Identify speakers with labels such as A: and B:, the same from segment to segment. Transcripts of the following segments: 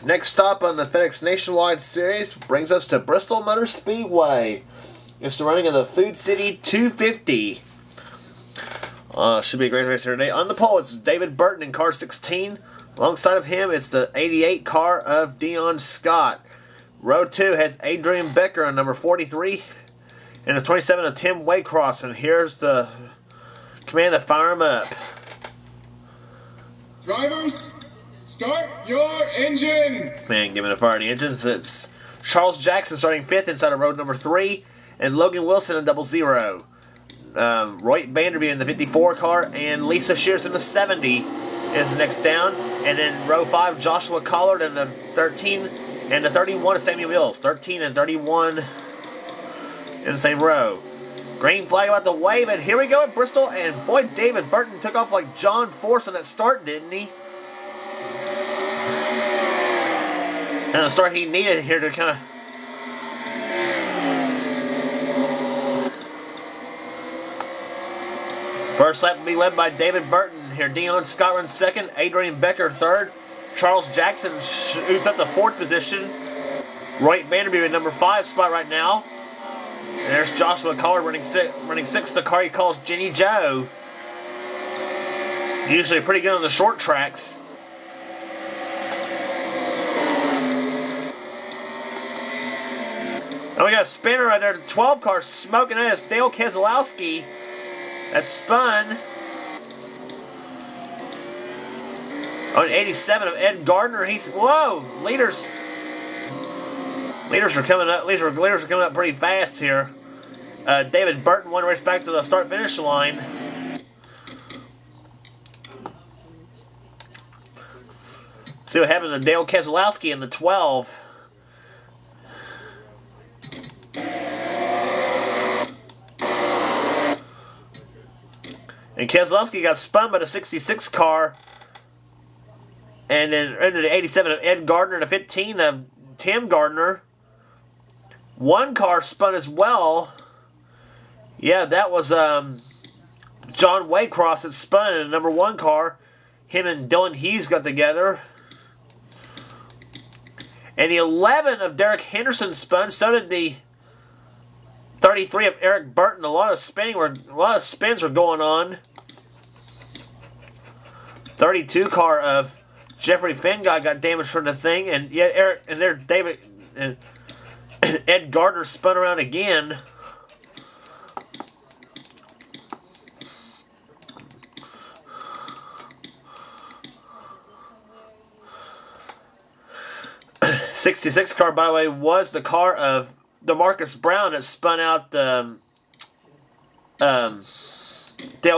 A: Next stop on the FedEx Nationwide Series brings us to Bristol Motor Speedway. It's the running of the Food City 250. Should be a great race here today. On the pole, it's David Burton in car 16. Alongside of him, it's the 88 car of Dion Scott. Row 2 has Adrian Becker on number 43. And the 27 of Tim Waycross. And here's the command to fire him up.
B: Drivers, start your engines!
A: Man, giving a fire in the engines. It's Charles Jackson starting 5th inside of road number 3. And Logan Wilson in 00. Roy Vanderby in the 54 car. And Lisa Shears in the 70 is the next down. And then row 5, Joshua Collard in the 13. And the 31 is Samuel Mills. 13 and 31 in the same row. Green flag about to wave, and here we go at Bristol, and boy, David Burton took off like John Force on that start, didn't he? And the start he needed here to kind of... First lap will be led by David Burton. Here, Dion Scott runs 2nd, Adrian Becker 3rd, Charles Jackson shoots up the 4th position, Roy Vanderby in number 5 spot right now. And there's Joshua Collard running 6th. The car he calls Jenny Joe. Usually pretty good on the short tracks. And we got a spinner right there. The 12 car smoking at us. Dale Keselowski. That's spun. On 87 of Ed Gardner. He's whoa! Leaders are coming up. Leaders are coming up pretty fast here. David Burton one race back to the start-finish line. See what happened to Dale Keselowski in the 12. And Keselowski got spun by the 66 car. And then into the 87 of Ed Gardner, the 15 of Tim Gardner. One car spun as well. Yeah, that was John Waycross that spun in the number 1 car. Him and Dylan Hughes got together. And the 11 of Derek Henderson spun. So did the 33 of Eric Burton. A lot of spins were going on. 32 car of Jeffrey Fengod got damaged from the thing, and yeah, Eric and there David and Ed Gardner spun around again. '66 car, by the way, was the car of DeMarcus Brown that spun out Dale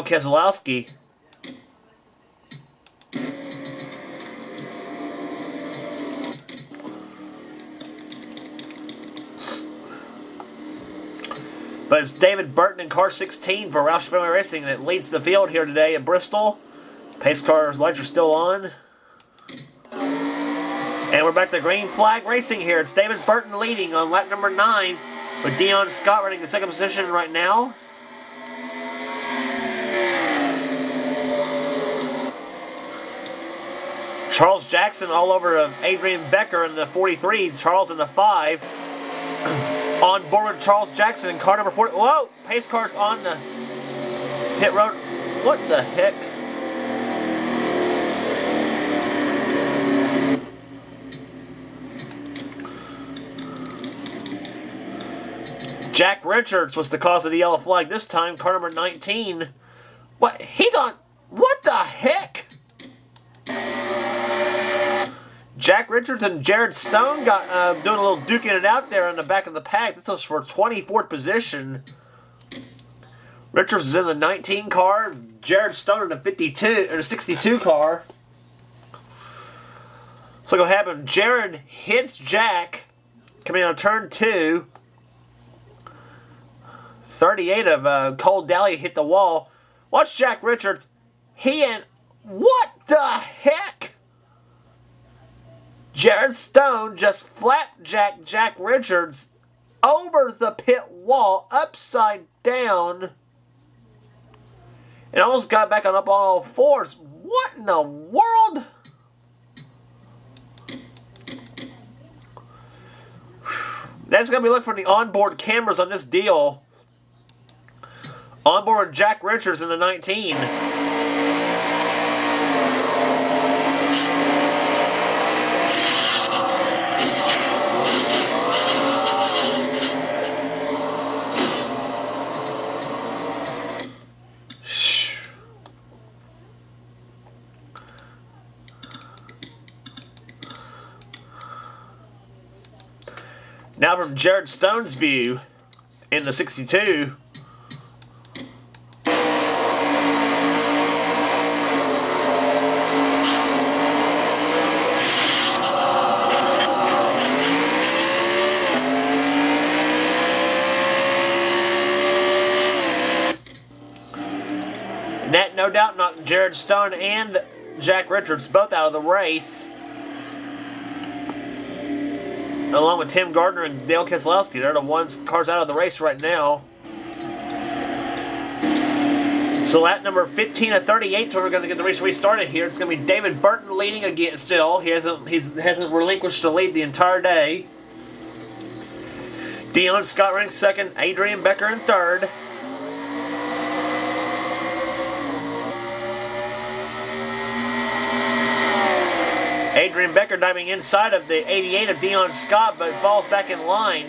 A: Keselowski. But it's David Burton in car 16 for Roush Family Racing that leads the field here today at Bristol. Pace car's lights are still on. And we're back to green flag racing here. It's David Burton leading on lap number 9 with Dion Scott running the 2nd position right now. Charles Jackson all over Adrian Becker in the 43. Charles in the 5. On board with Charles Jackson in car number 40. Whoa! Pace car's on the pit road. What the heck? Jack Richards was the cause of the yellow flag this time. Car number 19. What? He's on. What the heck? Jack Richards and Jared Stone got doing a little duking it out there on the back of the pack. This was for 24th position. Richards is in the 19 car. Jared Stone in the 52 or the 62 car. So what happened? Jared hits Jack coming on turn 2. 38 of Cole Daly hit the wall. Watch Jack Richards. What the heck? Jared Stone just flapjacked Jack Richards over the pit wall, upside down, and almost got back on up on all fours. What in the world? Next, going to be looking for the onboard cameras on this deal. Onboard Jack Richards in the 19. Now from Jared Stone's view in the 62. And that no doubt knocked Jared Stone and Jack Richards both out of the race. Along with Tim Gardner and Dale Keselowski. They're the cars out of the race right now. So lap number 15 of 38 is where we're going to get the race restarted here. It's going to be David Burton leading again still. He hasn't relinquished the lead the entire day. Dion Scott running second. Adrian Becker in third. Adrian Becker diving inside of the 88 of Dion Scott, but falls back in line.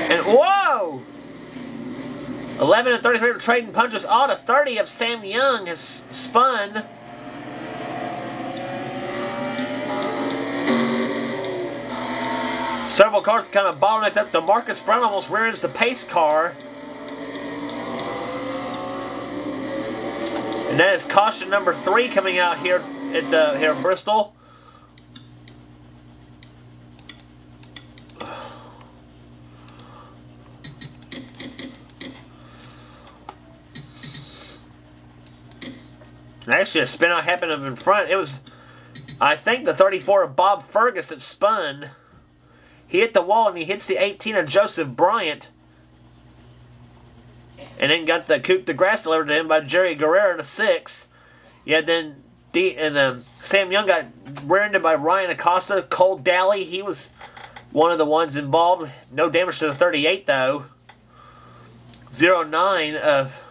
A: And whoa! 11 and 33 for trading punches. All to 30 of Sam Young has spun. Several cars kind of bottlenecked up. DeMarcus Brown almost rear-ends the pace car. And that is caution number 3 coming out here at here in Bristol. Actually, a spin out happened in front. It was, I think, the 34 of Bob Fergus that spun. He hit the wall and he hits the 18 of Joseph Bryant. And then got the Coupe de Grace delivered to him by Jerry Guerrero in a 6. Yeah, then Sam Young got rear-ended by Ryan Acosta. Cole Daly, he was one of the ones involved. No damage to the 38 though. 09 of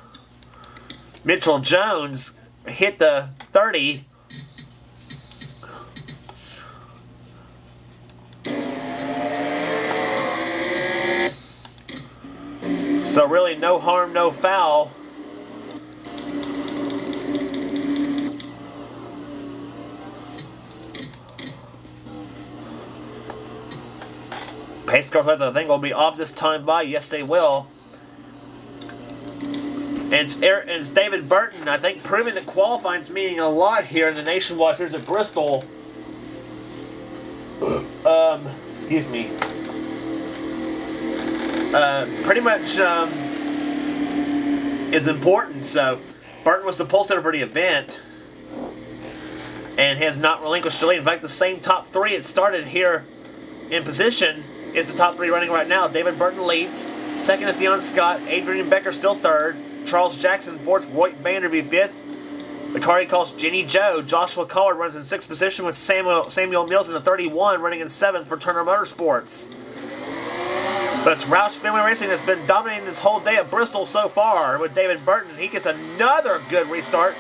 A: Mitchell Jones hit the 30. So really no harm, no foul. Pace cars, I think, will be off this time by. Yes, they will. And it's David Burton, I think, proving that qualifying's meaning a lot here in the Nationwide Series at Bristol. Excuse me. Pretty much is important. So Burton was the pole sitter for the event and has not relinquished the lead. In fact, the same top 3 it started here in position is the top 3 running right now. David Burton leads. Second is Dion Scott. Adrian Becker still third. Charles Jackson fourth. Roy Vanderby fifth. The car he calls Jenny Joe. Joshua Collard runs in 6th position with Samuel Mills in the 31, running in 7th for Turner Motorsports. But it's Roush Family Racing that's been dominating this whole day at Bristol so far with David Burton. He gets another good restart.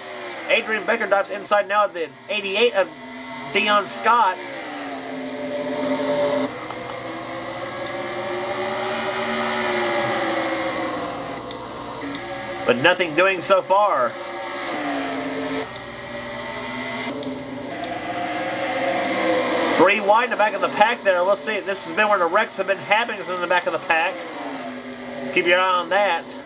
A: Adrian Becker dives inside now at the 88 of Dion Scott. But nothing doing so far. Three wide in the back of the pack there. Let's see. This has been where the wrecks have been happening, in the back of the pack. Let's keep your eye on that.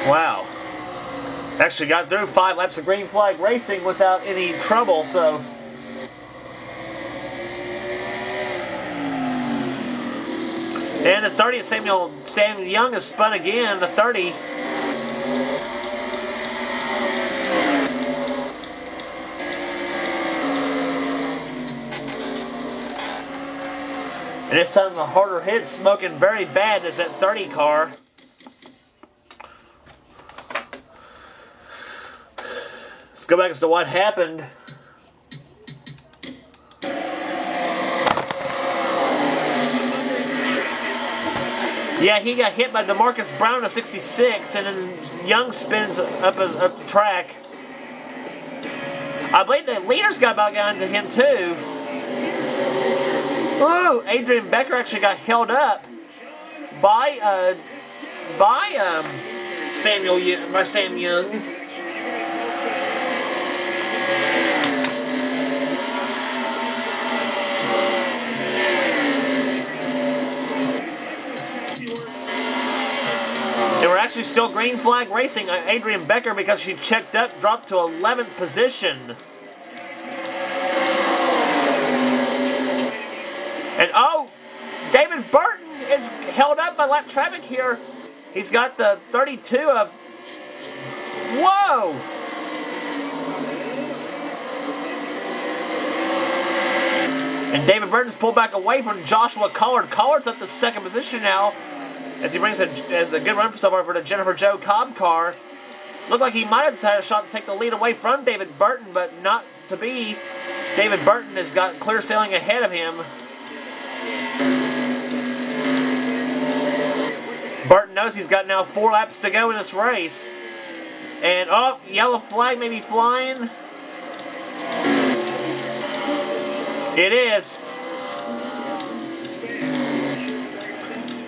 A: Wow. Actually got through 5 laps of green flag racing without any trouble, so And the 30, Sam Young is spun again, the 30. And this time the harder hit, smoking very bad, is that 30 car. Let's go back as to what happened. Yeah, he got hit by DeMarcus Brown at 66, and then Young spins up the track. I believe the leaders got about into him too. Ooh, Adrian Becker actually got held up by Sam Young. And we're actually still green flag racing. Adrian Becker, because she checked up, dropped to 11th position. And oh, David Burton is held up by lap traffic here. He's got the 32 of... Whoa! And David Burton's pulled back away from Joshua Collard. Collard's up to 2nd position now, as he brings a good run for someone for the Jennifer Jo Cobb car. Looked like he might have had a shot to take the lead away from David Burton, but not to be. David Burton has got clear sailing ahead of him. Burton knows he's got now 4 laps to go in this race. And, oh, yellow flag may be flying. It is.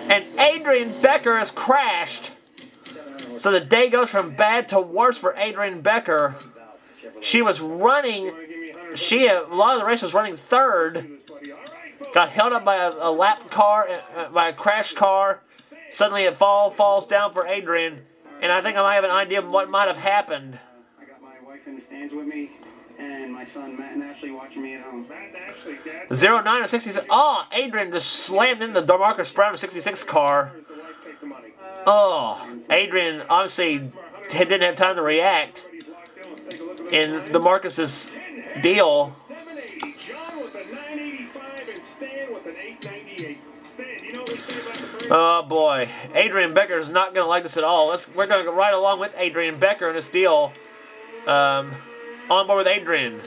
A: And Adrian Becker has crashed. So the day goes from bad to worse for Adrian Becker. She was running, a lot of the race was running 3rd. Got held up by a lap car, by a crash car. Suddenly it falls down for Adrian. And I think I might have an idea of what might have happened.
C: I got my wife in the stands with me, and my son Matt and Ashley watching me at home.
A: 09 to 66. Oh, Adrian just slammed into the DeMarcus Brown 66 car. Oh, Adrian obviously didn't have time to react in DeMarcus's deal. Oh boy, Adrian Becker is not going to like this at all. We're going to go right along with Adrian Becker in this deal. On board with Adrian.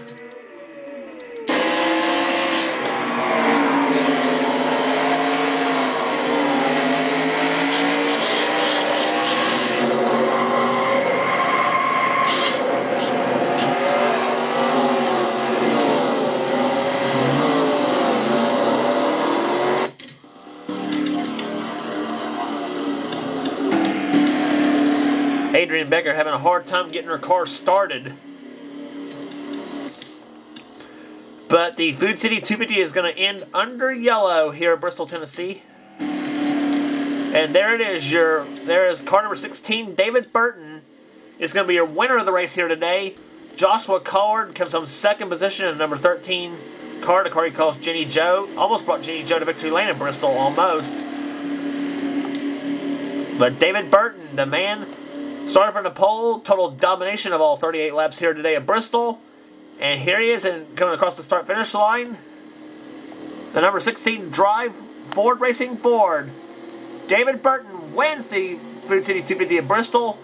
A: Adrian Becker having a hard time getting her car started. But the Food City 250 is going to end under yellow here at Bristol, Tennessee. And there it is. There is car number 16, David Burton, is going to be your winner of the race here today. Joshua Collard comes on 2nd position in number 13 car. The car he calls Jenny Jo. Almost brought Jenny Jo to victory lane in Bristol, almost. But David Burton, the man, started from the pole, total domination of all 38 laps here today at Bristol. And here he is coming across the start-finish line. The number 16 Drive Ford Racing Ford. David Burton wins the Food City 250 at Bristol.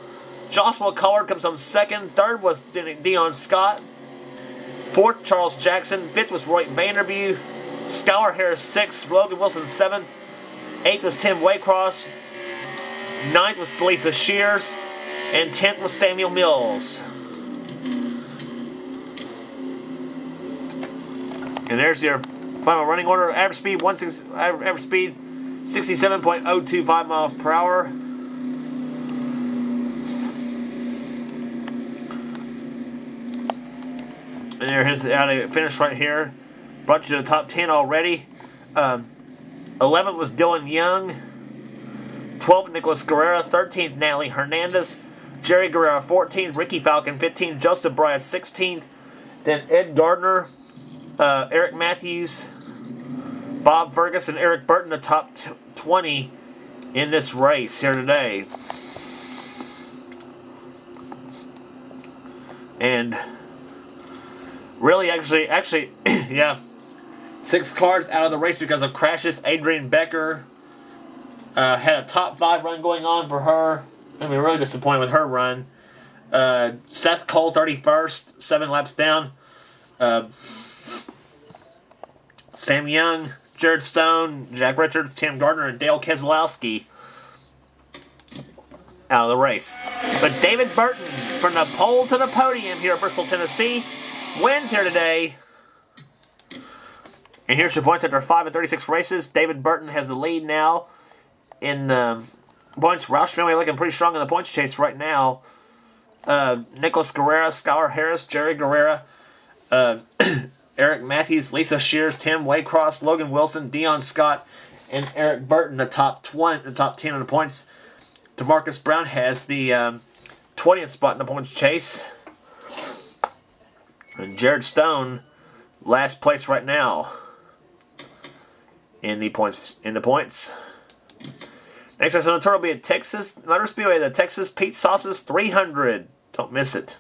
A: Joshua Collard comes on 2nd. 3rd was Dion Scott. 4th, Charles Jackson. 5th was Roy Vanderview. Skylar Harris 6th. Logan Wilson 7th. 8th was Tim Waycross. 9th was Lisa Shears. And 10th was Samuel Mills. And there's your final running order. Average speed 67.025 miles per hour. And there his finish right here. Brought you to the top 10 already. 11th was Dylan Young. 12th, Nicholas Guerrero. 13th, Natalie Hernandez. Jerry Guerrero 14th. Ricky Falcon 15th. Joseph Bryant 16th. Then Ed Gardner. Eric Matthews. Bob Ferguson, Eric Burton, the top 20 in this race here today. And really, actually, yeah, 6 cars out of the race because of crashes. Adrian Becker had a top 5 run going on for her. I mean, really disappointed with her run. Seth Cole, 31st, 7 laps down. Sam Young, Jared Stone, Jack Richards, Tim Gardner, and Dale Keselowski out of the race. But David Burton, from the pole to the podium here at Bristol, Tennessee, wins here today. And here's your points after 5 of 36 races. David Burton has the lead now in points. Roush Fenway looking pretty strong in the points chase right now. Nicholas Guerrera, Skylar Harris, Jerry Guerrera, Eric Matthews, Lisa Shears, Tim Waycross, Logan Wilson, Dion Scott, and Eric Burton, the top 10 in the points. DeMarcus Brown has the 20th spot in the points chase. And Jared Stone, last place right now in the points. Next race on the tour will be at Texas Motor Speedway, the Texas Pete Sauces 300. Don't miss it.